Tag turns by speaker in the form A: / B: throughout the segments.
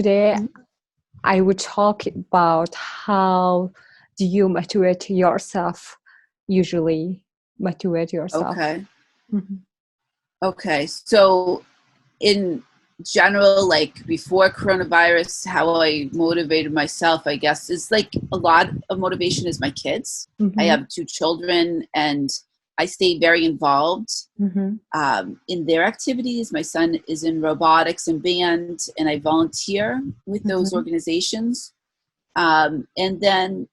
A: today I would talk about how do you motivate yourself, usually motivate yourself.
B: Okay.
A: Mm-hmm.
B: Okay. So in general, like before coronavirus, how I motivated myself, I guess, is like a lot of motivation is my kids.
A: Mm-hmm.
B: I have 2 children and I stay very involved in their activities. My son is in robotics and band, and I volunteer with those organizations. And then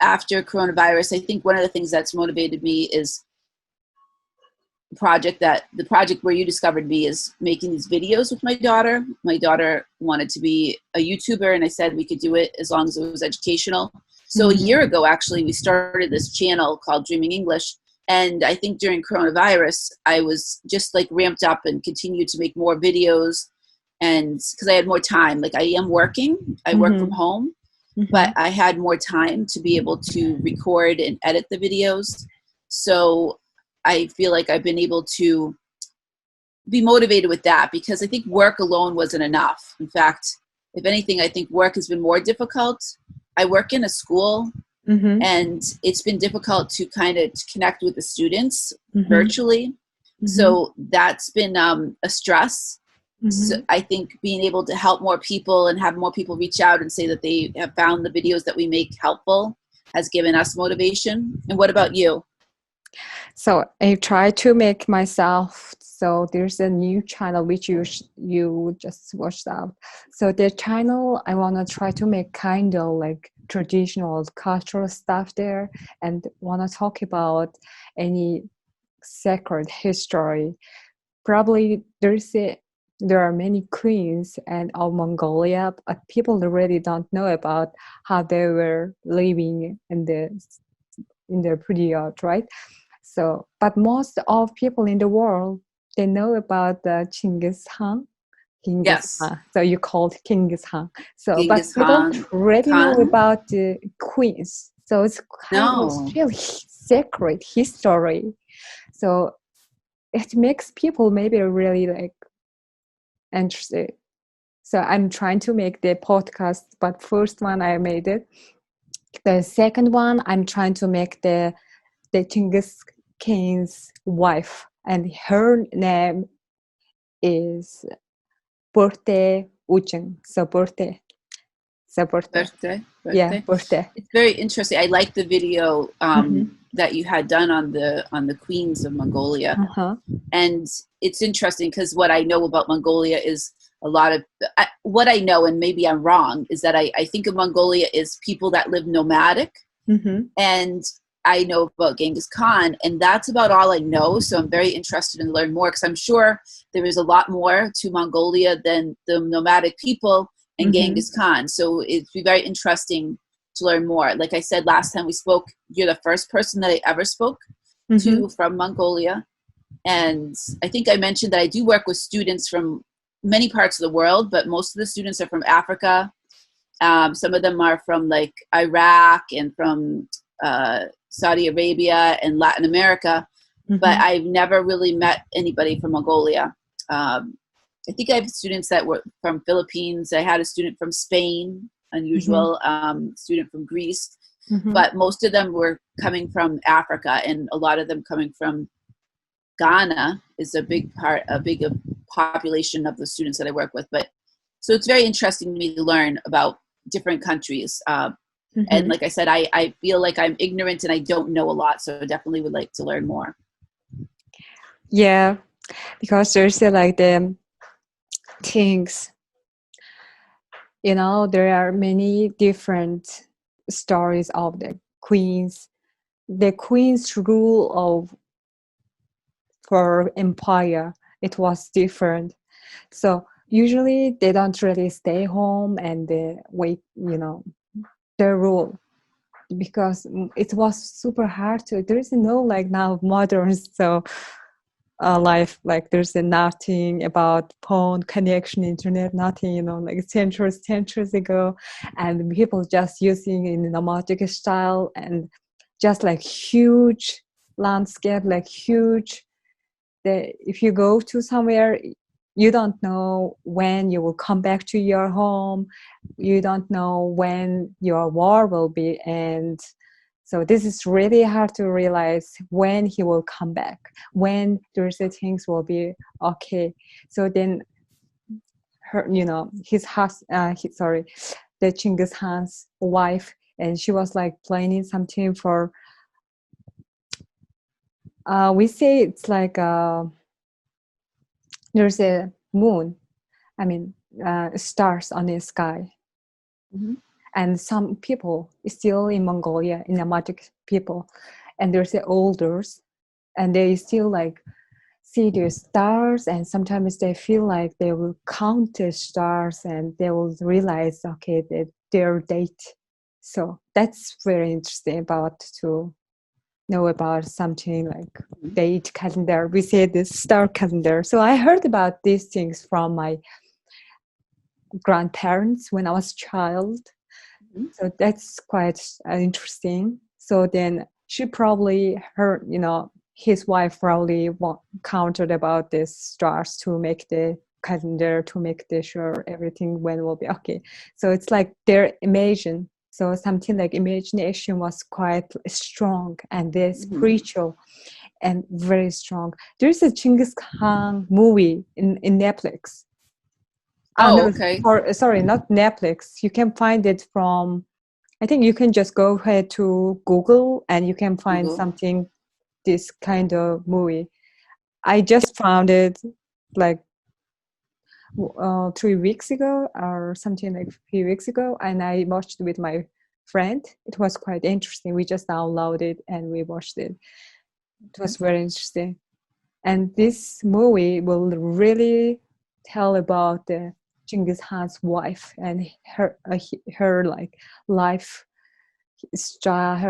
B: after coronavirus, I think one of the things that's motivated me is the project where you discovered me is making these videos with my daughter. My daughter wanted to be a YouTuber, and I said we could do it as long as it was educational. So a year ago, actually, we started this channel called Dreaming English. And I think during coronavirus, I was just like ramped up and continued to make more videos. And because I had more time, like I am working, I work from home, but I had more time to be able to record and edit the videos. So I feel like I've been able to be motivated with that, because I think work alone wasn't enough. In fact, if anything, I think work has been more difficult. I work in a school, and it's been difficult to kind of connect with the students virtually. So that's been a stress. So I think being able to help more people and have more people reach out and say that they have found the videos that we make helpful has given us motivation. And what about you?
A: So I try to make myself. So there's a new channel which you just watched out. So the channel, I want to try to make kind of like traditional cultural stuff there, and want to talk about any sacred history. Probably there are many queens and of Mongolia, but people really don't know about how they were living in their period, right? So, but most of people in the world, they know about the Genghis Khan.
B: Yes.
A: So you called Genghis Khan. So,
B: Genghis
A: but we don't
B: Khan.
A: really know about the queens. So it's kind of really sacred history. So it makes people maybe really like interested. So I'm trying to make the podcast, but first one I made it. The second one, I'm trying to make the Genghis Khan's wife, and her name is Birthday Ujung. So birthday. Yeah, birthday.
B: It's very interesting. I like the video that you had done on the queens of Mongolia, and it's interesting because what I know about Mongolia is a lot of what I know, and maybe I'm wrong, is that I think of Mongolia as people that live nomadic, and I know about Genghis Khan, and that's about all I know. So I'm very interested in learn more, because I'm sure there is a lot more to Mongolia than the nomadic people and Genghis Khan. So it'd be very interesting to learn more. Like I said last time we spoke, you're the first person that I ever spoke to from Mongolia. And I think I mentioned that I do work with students from many parts of the world, but most of the students are from Africa. Some of them are from like Iraq and from Saudi Arabia and Latin America, but I've never really met anybody from Mongolia. I think I have students that were from Philippines. I had a student from Spain, unusual, student from Greece, but most of them were coming from Africa, and a lot of them coming from Ghana is a big population of the students that I work with. But so it's very interesting to me to learn about different countries. And like I said, I feel like I'm ignorant and I don't know a lot, so I definitely would like to learn more.
A: Yeah, because there's like the things, there are many different stories of the queens. The queen's rule for empire, it was different. So usually they don't really stay home and they wait, their rule, because it was super hard there is no like now modern life, like there's nothing about phone connection, internet, nothing, like centuries ago, and people just using in the nomadic style, and just like huge landscape, like huge. If you go to somewhere, you don't know when you will come back to your home. You don't know when your war will be end. So this is really hard to realize when he will come back, when there's things will be okay. So then her, the Genghis Khan's wife, and she was like planning something for, we say it's like, there's a moon, stars on the sky.
B: Mm-hmm.
A: And some people still in Mongolia, in nomadic people, and there's the elders, and they still like see the stars, and sometimes they feel like they will count the stars and they will realize, okay, that their date. So that's very interesting about to know about something like date calendar. We say this star calendar. So I heard about these things from my grandparents when I was a child. So that's quite interesting. So then she probably heard, his wife probably counted about this stars to make the calendar, to make sure everything when will be okay. So it's like their imagine. So something like imagination was quite strong, and they're spiritual and very strong. There's a Genghis Khan movie in Netflix.
B: Oh, okay.
A: Sorry, not Netflix. You can find it from, I think you can just go ahead to Google and you can find something, this kind of movie. I just found it like 3 weeks ago or something, like a few weeks ago, and I watched it with my friend. It was quite interesting. We just downloaded it and we watched it. It was very interesting. And this movie will really tell about the Genghis Khan's wife and her like her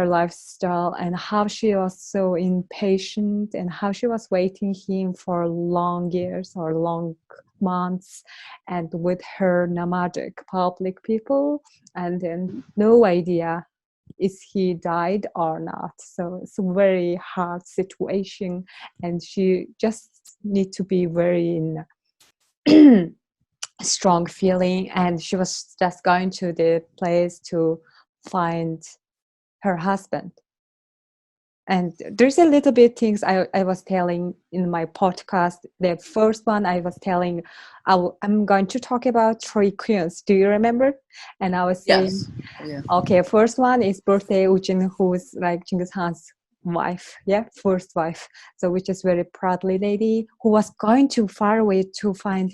A: lifestyle, and how she was so impatient, and how she was waiting him for long years or long months, and with her nomadic public people, and then no idea is he died or not. So it's a very hard situation, and she just need to be very in strong feeling, and she was just going to the place to find her husband. And there's a little bit things I was telling in my podcast. The first one I was telling, I'm going to talk about 3 queens. Do you remember? And I was saying,
B: yes. Yeah.
A: Okay, first one is birthday Ujin, who's like Genghis Khan's wife, first wife. So which is very proudly lady who was going too far away to find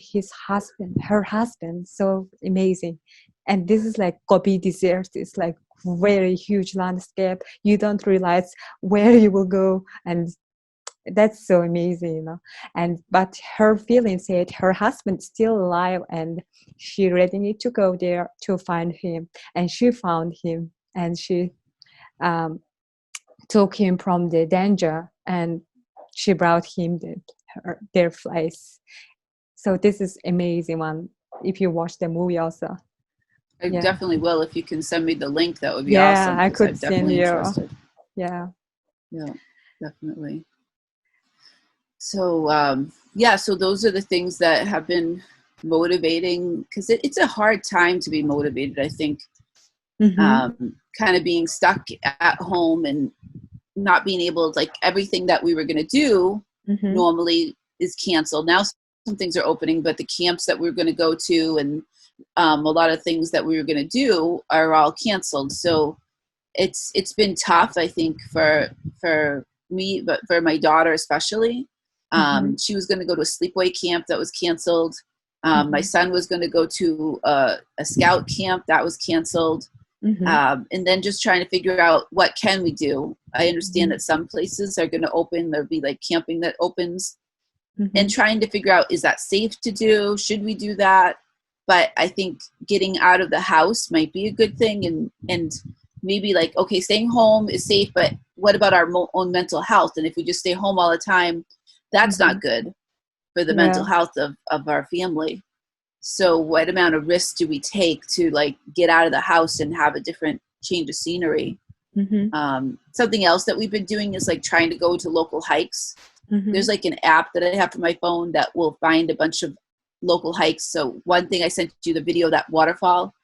A: her husband. So amazing. And this is like Gobi Desert. It's like very huge landscape. You don't realize where you will go, and that's so amazing, but her feeling said her husband's still alive, and she really need to go there to find him. And she found him, and she took him from the danger, and she brought him their place. So this is amazing one. If you watch the movie also,
B: I definitely will. If you can send me the link, that would be awesome.
A: I could
B: I'm
A: send you.
B: Interested.
A: Yeah,
B: definitely. So so those are the things that have been motivating, because it's a hard time to be motivated, I think. Kind of being stuck at home and not being able to, like, everything that we were going to do normally is canceled. Now some things are opening, but the camps that we were going to go to and a lot of things that we were going to do are all canceled. So it's been tough, I think, for me, but for my daughter especially. She was going to go to a sleepaway camp that was canceled. My son was going to go to a scout camp that was canceled. And then just trying to figure out what can we do. I understand that some places are going to open. There'll be like camping that opens, and trying to figure out, is that safe to do? Should we do that? But I think getting out of the house might be a good thing, and maybe like, okay, staying home is safe, but what about our own mental health? And if we just stay home all the time, that's not good for the mental health of our family. So what amount of risk do we take to like get out of the house and have a different change of scenery? Something else that we've been doing is like trying to go to local hikes. There's like an app that I have for my phone that will find a bunch of local hikes. So one thing I sent you the video, that waterfall,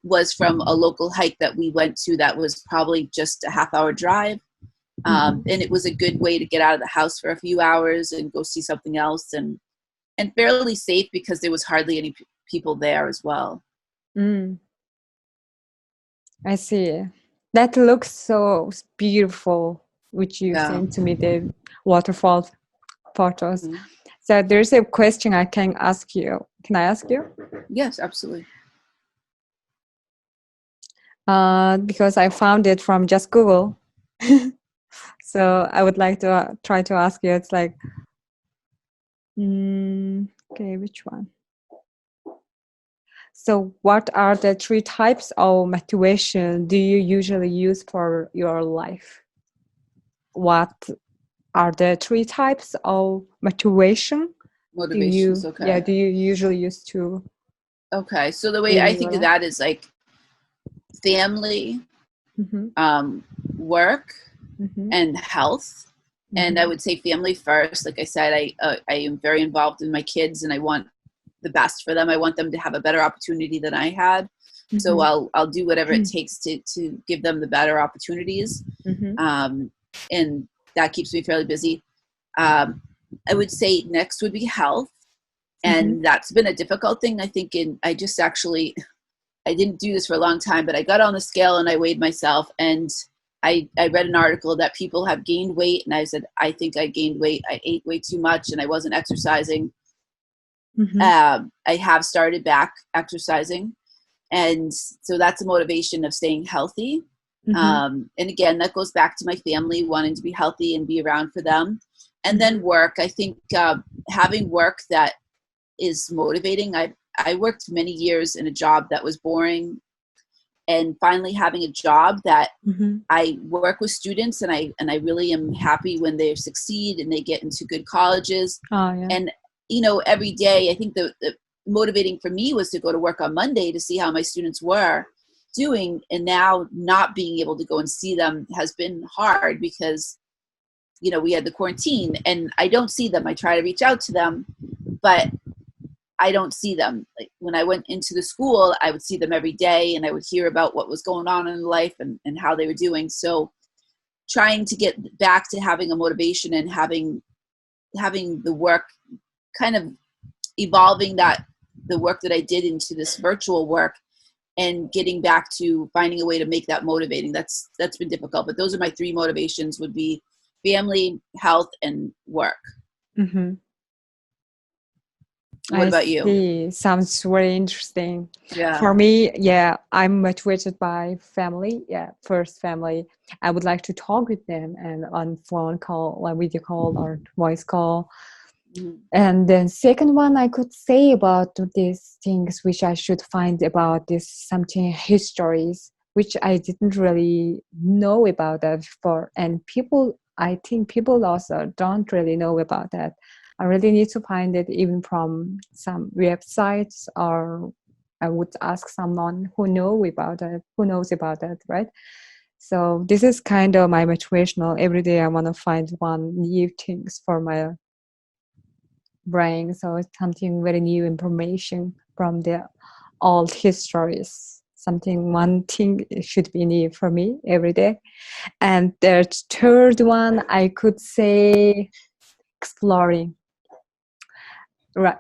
B: was from a local hike that we went to that was probably just a half-hour drive. And it was a good way to get out of the house for a few hours and go see something else, and fairly safe because there was hardly any people there as well.
A: I see. That looks so beautiful, which you sent to me, the waterfall photos. So there's a question I can ask you. Can I ask you?
B: Yes, absolutely.
A: Because I found it from just Google. So I would like to try to ask you. It's like, okay, which one? So what are the 3 types of motivation do you usually use for your life? What are the 3 types of motivations,
B: okay.
A: Do you usually use to?
B: Okay, so the way I think of that is like family, work, and health. And I would say family first. Like I said, I am very involved in my kids, and I want the best for them. I want them to have a better opportunity than I had. So I'll do whatever it takes to give them the better opportunities. And that keeps me fairly busy. I would say next would be health. And that's been a difficult thing. I think I didn't do this for a long time, but I got on the scale and I weighed myself, and I read an article that people have gained weight, and I said, I think I gained weight. I ate way too much and I wasn't exercising. I have started back exercising. And so that's a motivation of staying healthy. And again, that goes back to my family, wanting to be healthy and be around for them. And then work. I think having work that is motivating. I worked many years in a job that was boring, and finally having a job that I work with students, and I really am happy when they succeed and they get into good colleges. And every day, I think the motivating for me was to go to work on Monday to see how my students were doing, and now not being able to go and see them has been hard because we had the quarantine and I don't see them. I try to reach out to them, but I don't see them. Like when I went into the school, I would see them every day, and I would hear about what was going on in life and how they were doing. So trying to get back to having a motivation and having the work, kind of evolving the work that I did into this virtual work, and getting back to finding a way to make that motivating. That's been difficult, but those are my 3 motivations: would be family, health, and work. What about you?
A: Sounds very interesting.
B: Yeah.
A: For me, I'm motivated by family. First family. I would like to talk with them, and on phone call, like video call or voice call. And then second one, I could say about these things which I should find about this something histories, which I didn't really know about that before. And I think people also don't really know about that. I really need to find it even from some websites, or I would ask someone who knows about it, right? So this is kind of my motivational. Every day I want to find one new things for my brain. So it's something very new information from the old histories. One thing should be new for me every day. And the third one, I could say exploring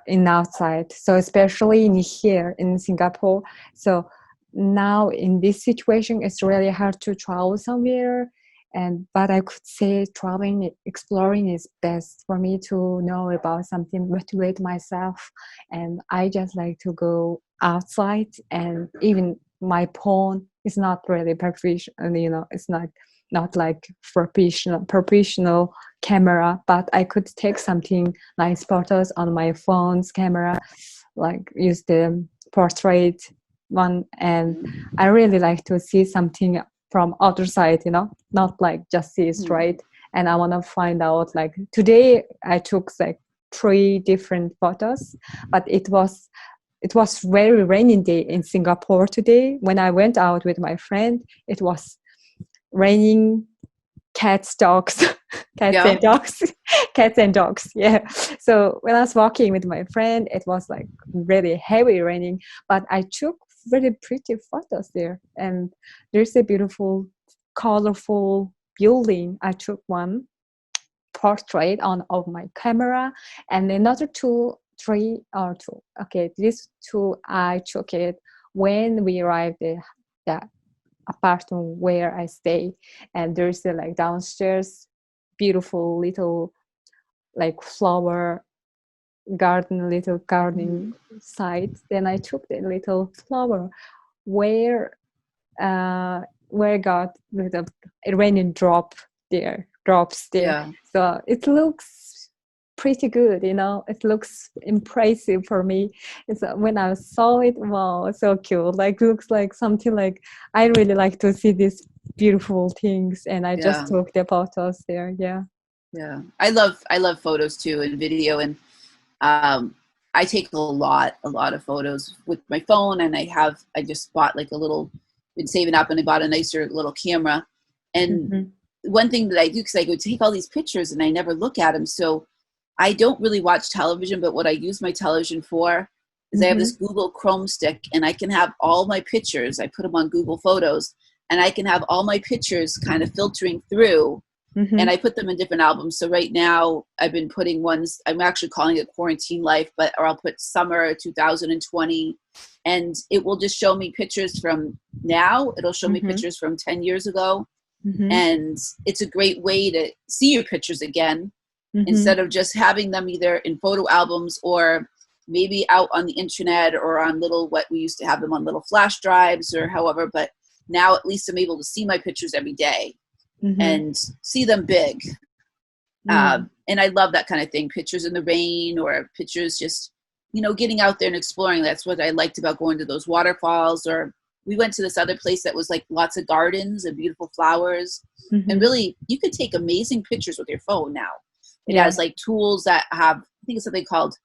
A: in outside. So especially here in Singapore. So now in this situation, it's really hard to travel somewhere. But I could say exploring is best for me to know about something, motivate myself. And I just like to go outside, and even my phone is not really professional, it's not like professional camera, but I could take something nice photos on my phone's camera, like use the portrait one. And I really like to see something from other side, not like just see straight. And I want to find out, like today I took like 3 different photos, but it was very rainy day in Singapore today. When I went out with my friend, it was raining, cats, dogs, cats
B: Yeah.
A: and dogs. Cats and dogs, yeah. So when I was walking with my friend, it was like really heavy raining, but I took really pretty photos there. And there's a beautiful, colorful building. I took one portrait on of my camera, and another two, three or two. Okay, these two I took it when we arrived at the apartment where I stay, and there's a like downstairs beautiful little like flower garden, little gardening site. Then I took the little flower where got little raining drops there.
B: Yeah.
A: So it looks pretty good, you know. It looks impressive for me. It's when I saw it, wow, so cute. Like looks like something like I really like to see these beautiful things, and I just took the photos there. Yeah.
B: Yeah. I love photos too, and video, and I take a lot of photos with my phone, and I just bought like been saving up, and I bought a nicer little camera. And one thing that I do, because I go take all these pictures and I never look at them, so I don't really watch television, but what I use my television for is I have this Google Chrome stick, and I can have all my pictures. I put them on Google Photos, and I can have all my pictures kind of filtering through, and I put them in different albums. So right now I've been putting ones, I'm actually calling it Quarantine Life, or I'll put Summer 2020, and it will just show me pictures from now. It'll show me pictures from 10 years ago. And it's a great way to see your pictures again, instead of just having them either in photo albums or maybe out on the internet or on what we used to have them on little flash drives or however. But now at least I'm able to see my pictures every day and see them big. And I love that kind of thing. Pictures in the rain, or pictures just, getting out there and exploring. That's what I liked about going to those waterfalls. Or we went to this other place that was like lots of gardens and beautiful flowers. And really, you could take amazing pictures with your phone now. It has like tools that have, I think it's something called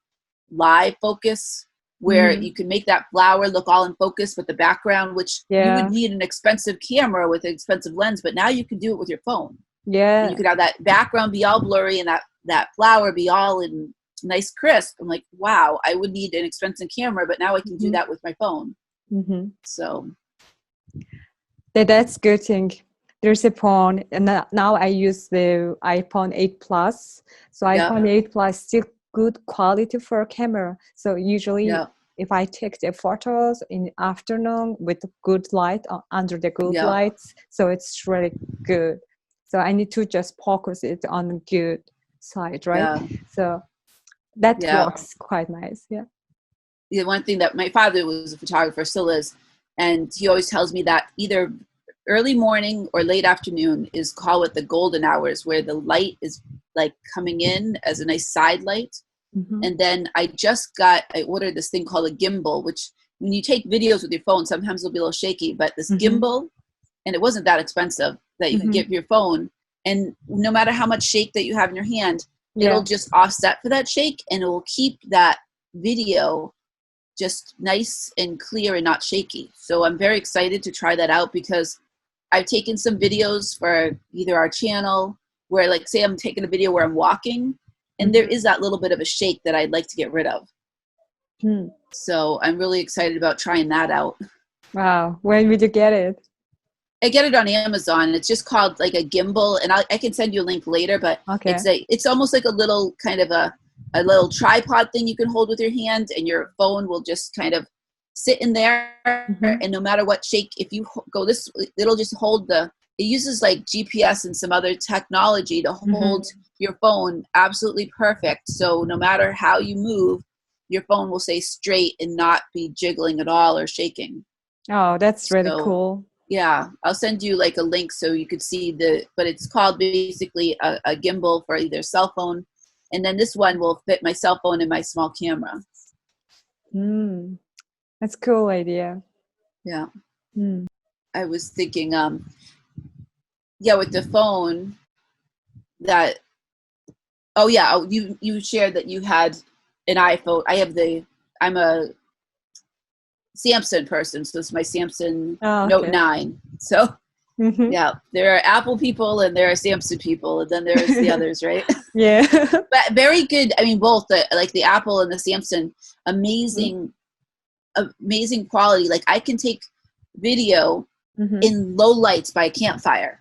B: live focus, where you can make that flower look all in focus with the background, which you would need an expensive camera with an expensive lens, but now you can do it with your phone. Yeah. And you could have that background be all blurry and that flower be all in nice crisp. I'm like, wow, I would need an expensive camera, but now I can do that with my phone. So
A: that's good thing. There's a phone, and now I use the iPhone 8 Plus. So iPhone 8 Plus still good quality for camera. So usually if I take the photos in the afternoon with good light, under the good lights, so it's really good. So I need to just focus it on the good side, right? So that works quite nice.
B: The one thing that my father was a photographer, still is, and he always tells me that either early morning or late afternoon is call it the golden hours, where the light is like coming in as a nice side light. And then I ordered this thing called a gimbal, which when you take videos with your phone, sometimes it'll be a little shaky, but this gimbal, and it wasn't that expensive, that you can get your phone, and no matter how much shake that you have in your hand, it'll just offset for that shake, and it will keep that video just nice and clear and not shaky. So I'm very excited to try that out, because I've taken some videos for either our channel where, like, say I'm taking a video where I'm walking, and there is that little bit of a shake that I'd like to get rid of. So I'm really excited about trying that out.
A: Wow. When did you get it?
B: I get it on Amazon. It's just called like a gimbal, and I can send you a link later, but it's almost like a little kind of a little tripod thing you can hold with your hand, and your phone will just kind of sit in there, and no matter what shake, if you go this, it'll just hold it uses like GPS and some other technology to hold your phone absolutely perfect. So no matter how you move, your phone will stay straight and not be jiggling at all or shaking.
A: Oh, that's really cool.
B: Yeah, I'll send you like a link so you could see but it's called basically a gimbal for either cell phone. And then this one will fit my cell phone and my small camera.
A: That's a cool idea.
B: Yeah. I was thinking, with the phone you shared that you had an iPhone. I'm a Samsung person, so it's my Samsung Note 9. So
A: Mm-hmm.
B: Yeah, there are Apple people and there are Samsung people, and then there's the others, right?
A: Yeah.
B: But very good. I mean, both the Apple and the Samsung,
A: Mm-hmm.
B: amazing quality. Like I can take video
A: Mm-hmm.
B: in low lights by a campfire,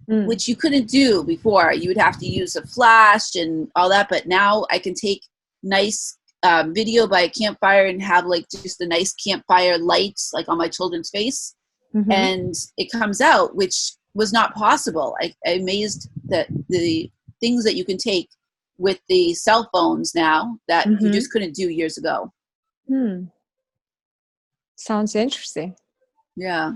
A: Mm.
B: which you couldn't do before. You would have to use a flash and all that. But now I can take nice video by a campfire and have like just a nice campfire lights like on my children's face.
A: Mm-hmm.
B: And it comes out, which was not possible. I'm amazed that the things that you can take with the cell phones now that you
A: Mm-hmm.
B: just couldn't do years ago.
A: Hmm. Sounds interesting.
B: Yeah.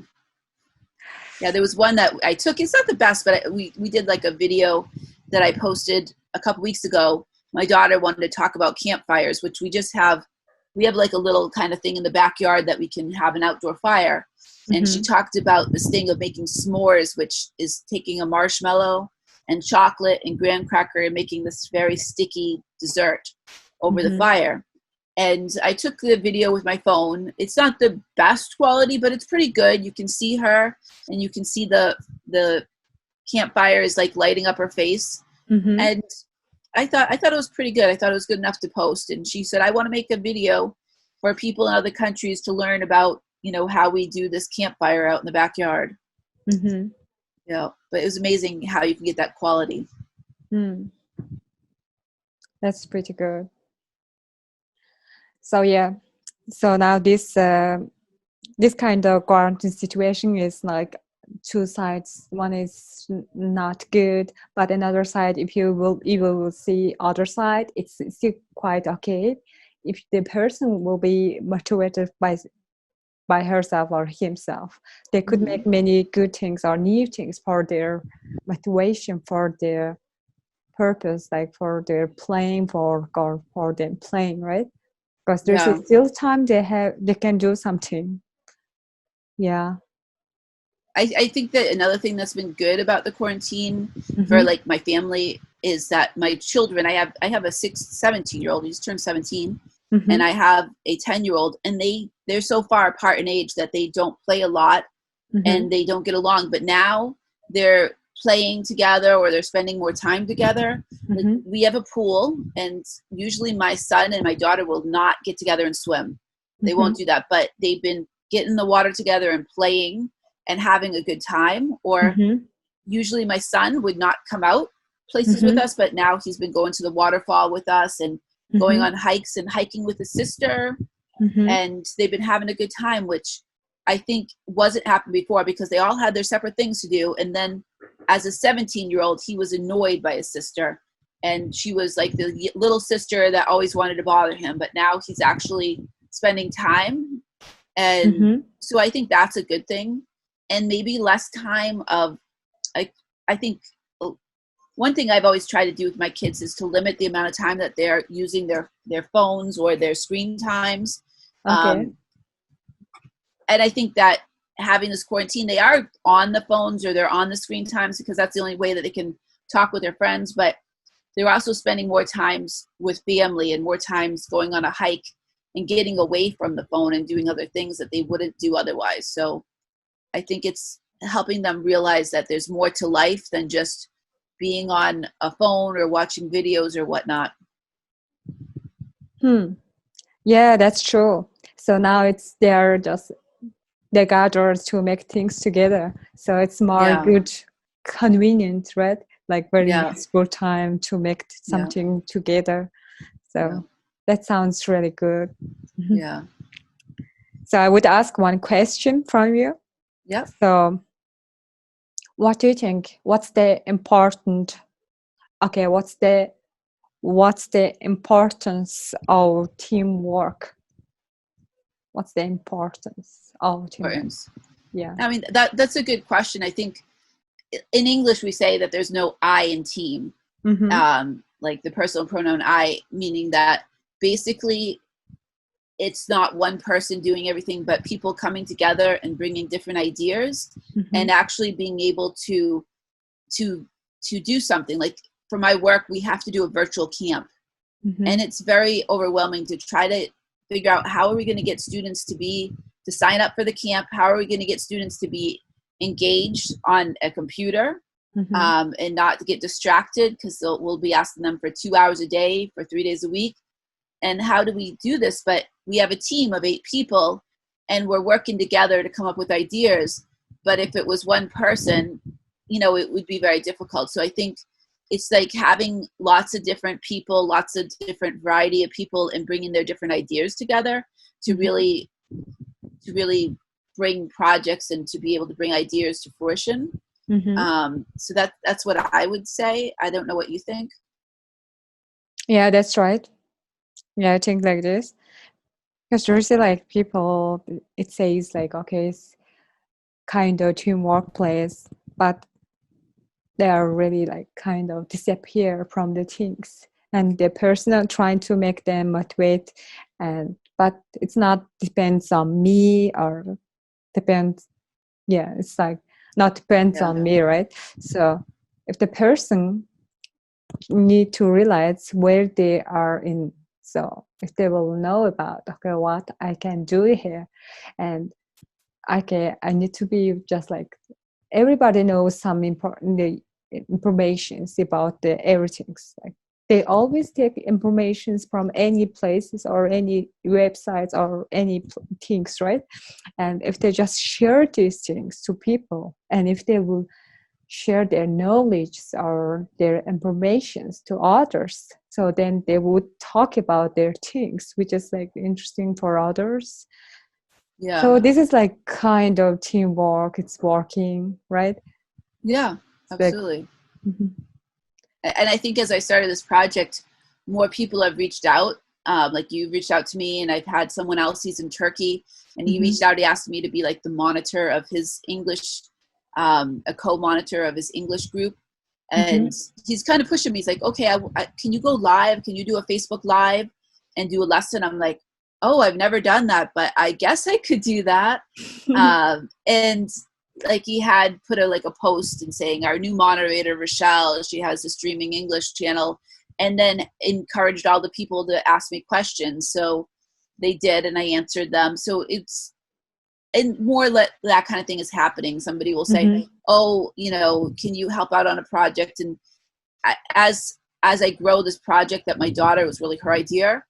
B: Yeah, there was one that I took. It's not the best, but we did like a video that I posted a couple weeks ago. My daughter wanted to talk about campfires, which we have like a little kind of thing in the backyard that we can have an outdoor fire. And she
A: Mm-hmm.
B: talked about this thing of making s'mores, which is taking a marshmallow and chocolate and graham cracker and making this very sticky dessert over the
A: Mm-hmm.
B: fire. And I took the video with my phone. It's not the best quality, but it's pretty good. You can see her and you can see the campfire is like lighting up her face.
A: Mm-hmm.
B: And I thought it was pretty good. I thought it was good enough to post. And she said, I want to make a video for people in other countries to learn about, how we do this campfire out in the backyard.
A: Mm-hmm.
B: Yeah. But it was amazing how you can get that quality.
A: Mm. That's pretty good. So yeah, so now this kind of quarantine situation is like two sides. One is not good, but another side, if you will see other side, it's still quite okay. If the person will be motivated by herself or himself, they could make many good things or new things for their motivation, for their purpose, like for their playing, for them playing, right? Because there's
B: Yeah.
A: still time they can do something. Yeah.
B: I think that another thing that's been good about the quarantine for
A: Mm-hmm.
B: like my family is that my children, I have a 17-year-old, he's turned 17,
A: Mm-hmm.
B: and I have a 10-year-old, and they're so far apart in age that they don't play a lot
A: Mm-hmm.
B: and they don't get along. But now they're playing together or they're spending more time together. Like,
A: Mm-hmm.
B: we have a pool, and usually my son and my daughter will not get together and swim. They
A: Mm-hmm.
B: won't do that, but they've been getting in the water together and playing and having a good time. Or
A: Mm-hmm.
B: usually my son would not come out places with
A: Mm-hmm.
B: us, but now he's been going to the waterfall with us and going
A: Mm-hmm.
B: on hikes and hiking with his sister.
A: Mm-hmm.
B: And they've been having a good time, which I think wasn't happened before because they all had their separate things to do. And then as a 17-year-old, he was annoyed by his sister, and she was like the little sister that always wanted to bother him. But now he's actually spending time. And
A: Mm-hmm.
B: so I think that's a good thing. And maybe less time of, I think one thing I've always tried to do with my kids is to limit the amount of time that they're using their phones or their screen times.
A: Okay.
B: And I think that having this quarantine, they are on the phones or they're on the screen times because that's the only way that they can talk with their friends. But they're also spending more times with family and more times going on a hike and getting away from the phone and doing other things that they wouldn't do otherwise. So I think it's helping them realize that there's more to life than just being on a phone or watching videos or whatnot.
A: Yeah, that's true. So now they gather to make things together. So it's more
B: Yeah.
A: good, convenient, right? Like very
B: Yeah.
A: useful time to make something together. So that sounds really good.
B: Yeah.
A: So I would ask one question from you.
B: Yep.
A: So what do you think? What's the importance of teamwork? What's the importance of teamwork? Yeah.
B: I mean, that's a good question. I think in English we say that there's no I in team.
A: Mm-hmm.
B: Like the personal pronoun I, meaning that basically it's not one person doing everything, but people coming together and bringing different ideas and actually being able to do something. Like for my work, we have to do a virtual camp, and it's very overwhelming to try to figure out how are we going to get students to sign up for the camp? How are we going to get students to be engaged on a computer, and not to get distracted, because we'll be asking them for 2 hours a day for 3 days a week. And how do we do this? But we have a team of 8 people, and we're working together to come up with ideas. But if it was one person, it would be very difficult. So I think it's like having lots of different people, lots of different variety of people, and bringing their different ideas together to really bring projects and to be able to bring ideas to fruition. So that's what I would say. I don't know what you think.
A: Yeah, that's right. Yeah, I think like this. Because usually like people, it says like, okay, it's kind of teamwork place, but they are really like kind of disappear from the things. And the person are trying to make them motivate, but it's not depends on me or depends. Yeah, it's like not depends on me, right? So if the person need to realize where they are in, so if they will know about, okay, what I can do here, and I need to be just like everybody knows some important informations about the everything. Like they always take informations from any places or any websites or any things, right? And if they just share these things to people, and if they will share their knowledge or their informations to others, so then they would talk about their things, which is like interesting for others.
B: Yeah.
A: So this is like kind of teamwork. It's working, right?
B: Yeah, absolutely. And I think as I started this project, more people have reached out. Like you reached out to me, and I've had someone else, he's in Turkey, and he reached out, he asked me to be like the monitor of his English, a co-monitor of his English group. And he's kind of pushing me. He's like, okay, can you go live? Can you do a Facebook Live and do a lesson? I'm like, oh, I've never done that, but I guess I could do that. And like he had put a post and saying our new moderator, Rochelle, she has a streaming English channel, and then encouraged all the people to ask me questions. So they did, and I answered them. So it's, and more that kind of thing is happening. Somebody will say, oh, can you help out on a project? And as I grow this project that my daughter, was really her idea,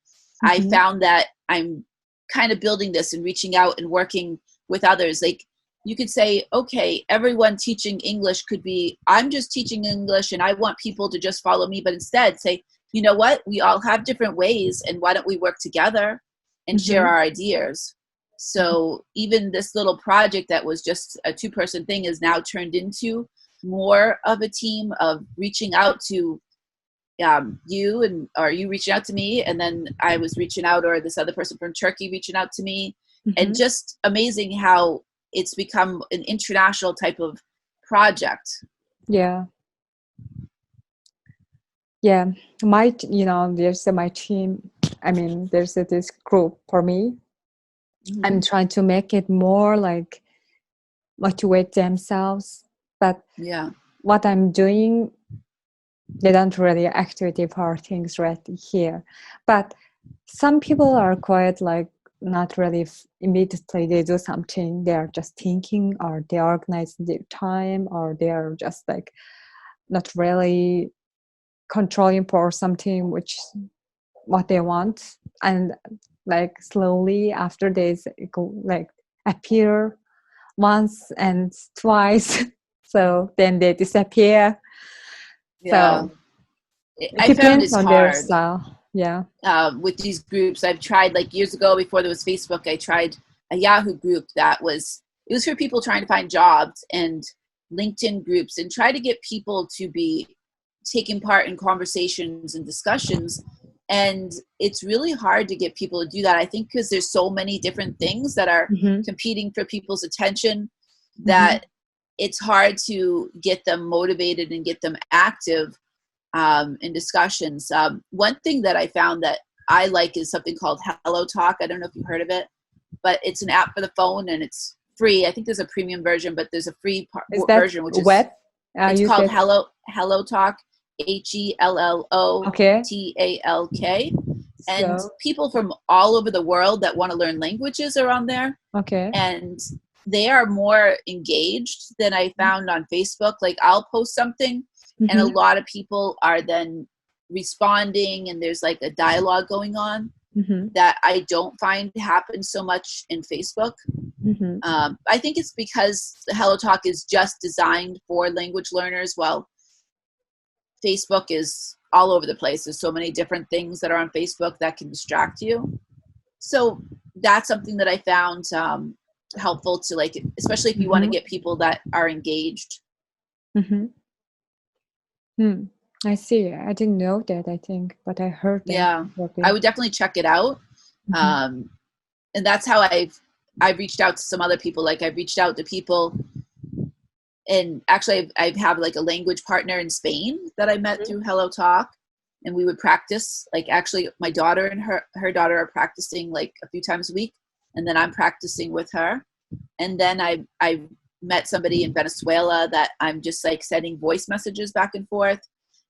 B: I found that I'm kind of building this and reaching out and working with others. Like you could say, okay, everyone teaching English could be, I'm just teaching English and I want people to just follow me. But instead say, you know what, we all have different ways, and why don't we work together and share our ideas? So even this little project that was just a 2-person thing is now turned into more of a team of reaching out to you, or you reaching out to me, and then I was reaching out, or this other person from Turkey reaching out to me. And just amazing how it's become an international type of project.
A: Yeah, there's my team. I mean, there's this group for me. I'm trying to make it more like motivate themselves, but what I'm doing, they don't really activity for things right here. But some people are quite like not really immediately they do something. They are just thinking, or they organize their time, or they are just like not really controlling for something which what they want, and like slowly after days it go, like appear once and twice. So then they disappear. So
B: I found it's
A: on
B: hard.
A: their style. Yeah.
B: With these groups, I've tried, like years ago before there was Facebook, I tried a Yahoo group it was for people trying to find jobs, and LinkedIn groups, and try to get people to be taking part in conversations and discussions. And it's really hard to get people to do that. I think because there's so many different things that are competing for people's attention, that it's hard to get them motivated and get them active in discussions. One thing that I found that I like is something called Hello Talk. I don't know if you've heard of it, but it's an app for the phone, and it's free. I think there's a premium version, but there's a free version, which is web. It's called Hello Talk, HelloTalk. And people from all over the world that want to learn languages are on there.
A: Okay.
B: And they are more engaged than I found on Facebook. Like I'll post something and a lot of people are then responding and there's like a dialogue going on that I don't find happen so much in Facebook. I think it's because the Hello Talk is just designed for language learners, while Facebook is all over the place. There's so many different things that are on Facebook that can distract you. So that's something that I found helpful to, like, especially if you want to get people that are engaged.
A: I see. I didn't know that, I think, but I heard that.
B: Yeah, I would definitely check it out. And that's how I've reached out to some other people. Like I've reached out to people, and actually I have like a language partner in Spain that I met through Hello Talk, and we would practice. Like actually my daughter and her daughter are practicing like a few times a week, and then I'm practicing with her. And then I met somebody in Venezuela that I'm just like sending voice messages back and forth.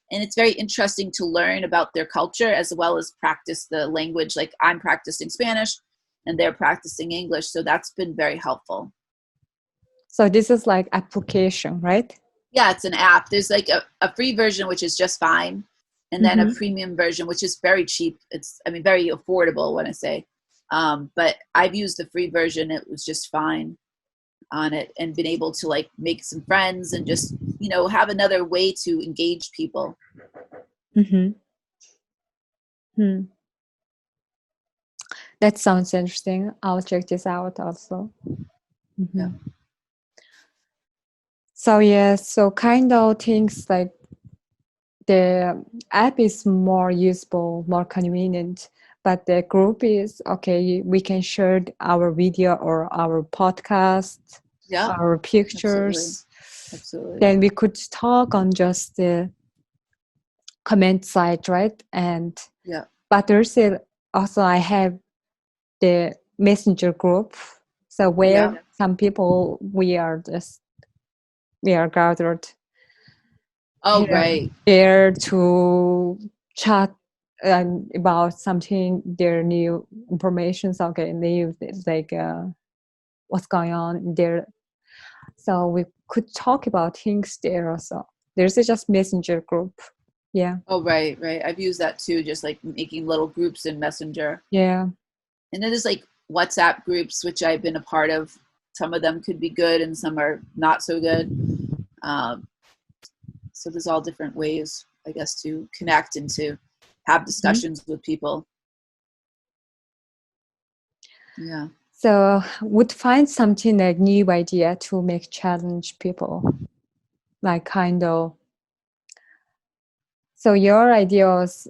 B: And it's very interesting to learn about their culture as well as practice the language. Like I'm practicing Spanish and they're practicing English. So that's been very helpful.
A: So this is like application, right?
B: Yeah, it's an app. There's like a free version, which is just fine. And then a premium version, which is very cheap. It's, I mean, very affordable when I say. But I've used the free version. It was just fine on it, and been able to like make some friends and just, you know, have another way to engage people.
A: That sounds interesting. I'll check this out also.
B: Yeah.
A: So yeah, so kind of things like the app is more useful, more convenient, but the group is okay. We can share our video or our podcast, our pictures.
B: Absolutely.
A: Then we could talk on just the comment site, right? And but there's also I have the messenger group, so where some people we are gathered. Here to chat about something, their new information, okay, new like what's going on there. So we could talk about things there also. There's just messenger group. Yeah.
B: Oh, right. I've used that too, just like making little groups in Messenger.
A: Yeah.
B: And then there's like WhatsApp groups, which I've been a part of. Some of them could be good and some are not so good. So there's all different ways, I guess, to connect and to have discussions with people. Yeah.
A: So would find something like new idea to make challenge people, like kind of. So your idea was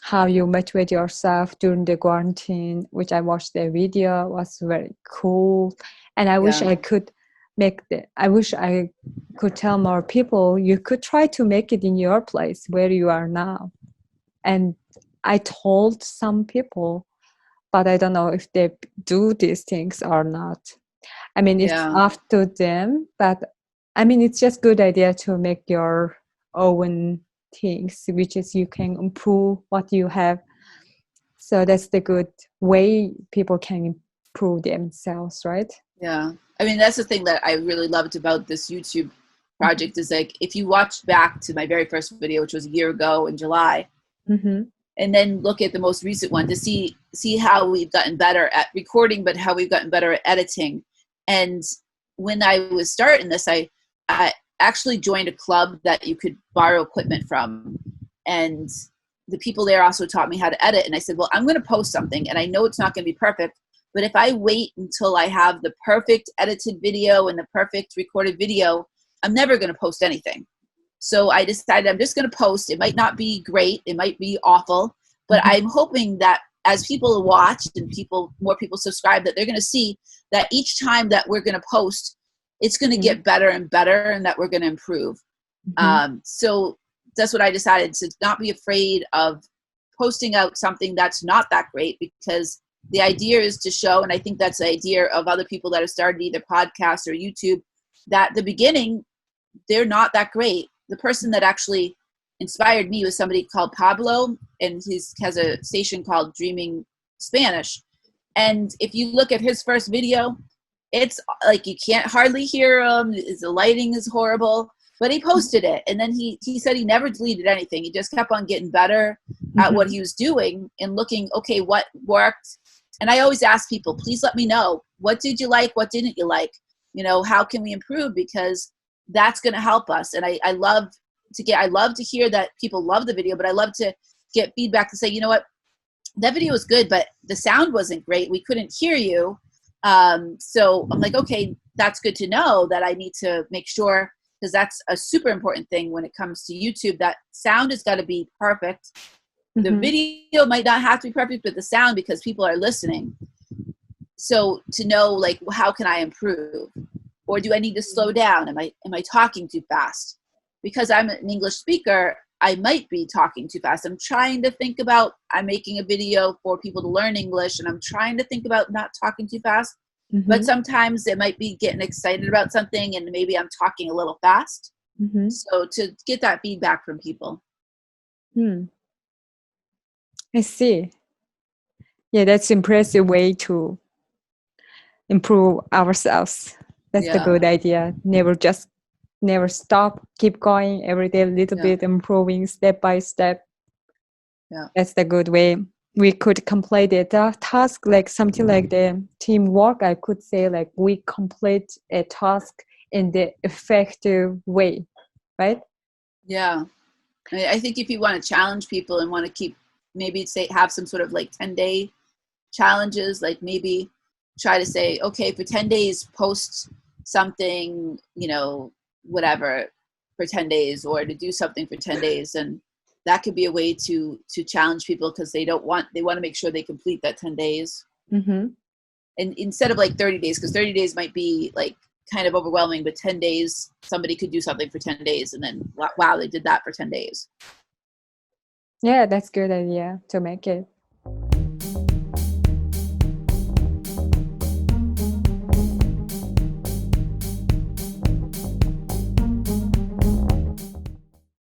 A: how you motivate yourself during the quarantine, which I watched the video, was very cool. And I wish I could I could tell more people, you could try to make it in your place where you are now. And I told some people, but I don't know if they do these things or not. I mean, it's up to them, but I mean, it's just good idea to make your own things, which is you can improve what you have. So that's the good way people can improve themselves, right?
B: Yeah. I mean, that's the thing that I really loved about this YouTube project is like, if you watch back to my very first video, which was a year ago in July, and then look at the most recent one to see how we've gotten better at recording, but how we've gotten better at editing. And when I was starting this, I actually joined a club that you could borrow equipment from. And the people there also taught me how to edit. And I said, well, I'm going to post something, and I know it's not going to be perfect, but if I wait until I have the perfect edited video and the perfect recorded video, I'm never going to post anything. So I decided I'm just going to post. It might not be great. It might be awful, but I'm hoping that as people watch and more people subscribe, that they're going to see that each time that we're going to post, it's going to get better and better, and that we're going to improve. So that's what I decided, to not be afraid of posting out something that's not that great, because the idea is to show, and I think that's the idea of other people that have started either podcasts or YouTube, that the beginning, they're not that great. The person that actually inspired me was somebody called Pablo, and he has a station called Dreaming Spanish. And if you look at his first video, it's like you can't hardly hear him. The lighting is horrible. But he posted it, and then he said he never deleted anything. He just kept on getting better at what he was doing and looking, okay, what worked. And I always ask people, please let me know, what did you like, what didn't you like? You know, how can we improve? Because that's going to help us. And I love to hear that people love the video, but I love to get feedback to say, you know what, that video was good, but the sound wasn't great. We couldn't hear you. So I'm like, okay, that's good to know that I need to make sure, because that's a super important thing when it comes to YouTube, that sound has got to be perfect. The video might not have to be perfect, but the sound, because people are listening. So to know, like, how can I improve? Or do I need to slow down? Am I talking too fast? Because I'm an English speaker, I might be talking too fast. I'm trying to think about, I'm making a video for people to learn English, and I'm trying to think about not talking too fast. But sometimes it might be getting excited about something and maybe I'm talking a little fast. So to get that feedback from people.
A: I see. Yeah, that's impressive way to improve ourselves. That's the good idea. Never stop, keep going every day, a little bit, improving step by step. Yeah, that's the good way. We could complete the task, like something like the teamwork. I could say, like, we complete a task in the effective way, right?
B: Yeah. I think if you want to challenge people and want to keep, maybe have some sort of like 10-day challenges, like maybe try to say, okay, for 10 days, post something, you know, whatever, for 10 days, or to do something for 10 days. And that could be a way to challenge people, because they want to make sure they complete that 10 days. And instead of like 30 days, because 30 days might be like kind of overwhelming, but 10 days, somebody could do something for 10 days and then, wow, they did that for 10 days.
A: Yeah, that's a good idea to make it